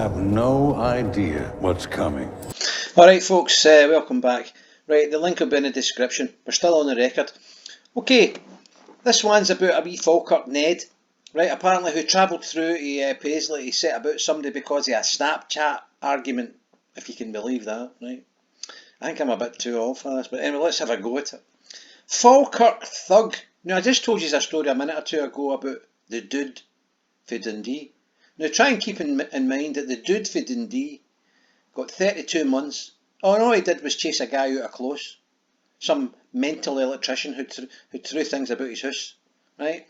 have no idea what's coming. Alright folks, welcome back. Right, the link will be in the description. We're still on the record. Okay, this one's about a wee Falkirk Ned, right, apparently who travelled through to Paisley to set about somebody because of a Snapchat argument, if you can believe that, right. I think I'm a bit too old for this, but anyway, let's have a go at it. Falkirk thug. Now, I just told you a story a minute or two ago about the dude for Dundee. Now, try and keep in mind that the dude for Dundee got 32 months. Oh, and all he did was chase a guy out of close. Some mental electrician who threw things about his house, right?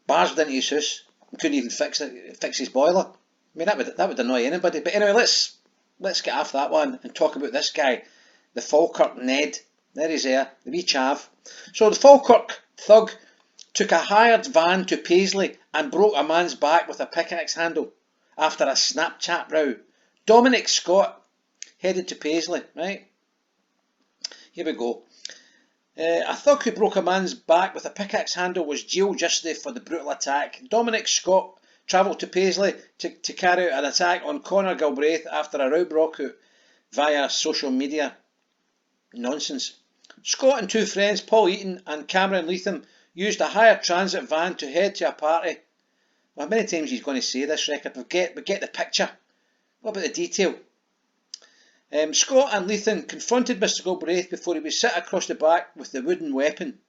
Barged into his house and couldn't even fix his boiler. I mean, that would annoy anybody. But anyway, let's get off that one and talk about this guy, the Falkirk Ned. There he's there, the wee chav. So the Falkirk thug took a hired van to Paisley and broke a man's back with a pickaxe handle after a Snapchat row. Dominik Scott headed to Paisley, right? Here we go. A thug who broke a man's back with a pickaxe handle was jailed yesterday for the brutal attack. Dominik Scott travelled to Paisley to carry out an attack on Connor Galbraith after a row broke out via social media. Nonsense. Scott and two friends, Paul Eaton and Cameron Leatham, used a hired transit van to head to a party. Well, how many times he's going to say this record? But get the picture. What about the detail? Scott and Leatham confronted Mr. Galbraith before he was set across the back with the wooden weapon,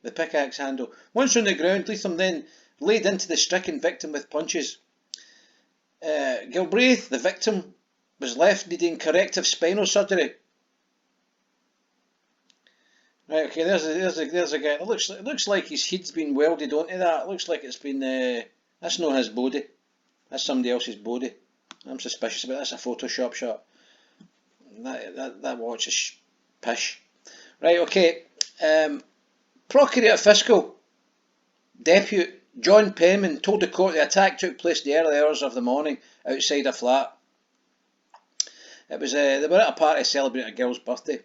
the pickaxe handle. Once on the ground, Leatham then laid into the stricken victim with punches. Galbraith, the victim, was left needing corrective spinal surgery. Right, okay, there's a guy. It looks like his head's been welded onto that. It looks like it's been. That's not his body. That's somebody else's body. I'm suspicious about this. A Photoshop shot. That watch is pish. Right, okay. Procurator Fiscal Deputy John Penman told the court the attack took place in the early hours of the morning outside a flat. It was they were at a party celebrating a girl's birthday.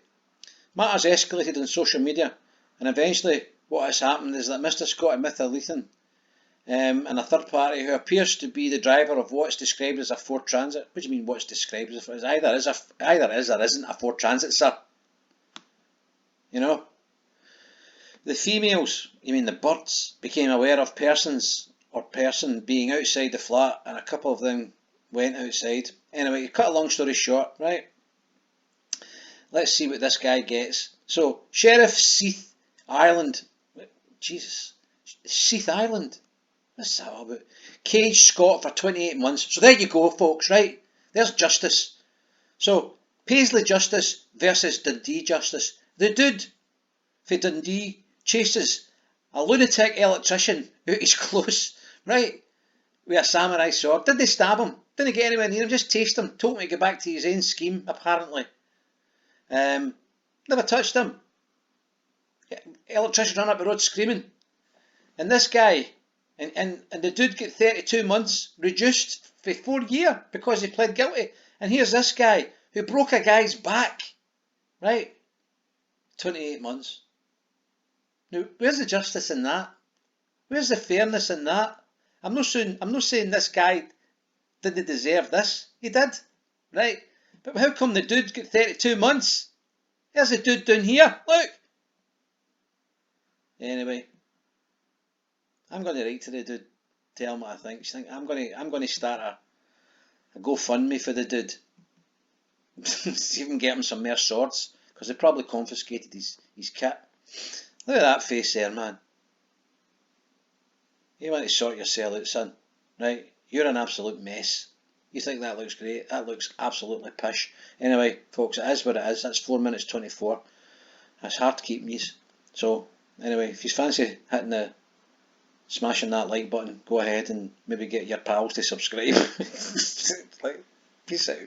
Matters escalated on social media, and eventually what has happened is that Mr. Scott and Mr. Leatham and a third party who appears to be the driver of what's described as a Ford Transit. What do you mean what's described as a Ford? Either is or isn't a Ford Transit, sir. You know? The females, you mean the birds, became aware of person being outside the flat, and a couple of them went outside. Anyway, to cut a long story short, right? Let's see what this guy gets. So, Sheriff Seath Island. Jesus. Seath Island. What's that all about? Caged Scott for 28 months. So there you go, folks, right? There's justice. So, Paisley justice versus Dundee justice. The dude for Dundee chases a lunatic electrician out his close, right? With a samurai sword. Did they stab him? Didn't get anywhere near him, just tased him. Told him to go back to his own scheme, apparently. Never touched him. Electrician run up the road screaming. And this guy, and the dude got 32 months, reduced for 4 years because he pled guilty. And here's this guy who broke a guy's back, right? 28 months. Now, where's the justice in that? Where's the fairness in that? I'm not saying this guy didn't deserve this. He did, right? But how come the dude got 32 months? There's a dude down here, look! Anyway, I'm going to write to the dude, tell him what I think. I'm going to start a GoFundMe for the dude. See if we can get him some more swords, because they probably confiscated his kit. Look at that face there, man. You want to sort yourself out, son, right? You're an absolute mess. You think that looks great? That looks absolutely pish. Anyway, folks, it is what it is. That's 4 minutes 24. It's hard to keep these. So, anyway, if you fancy smashing that like button, go ahead and maybe get your pals to subscribe. Peace out.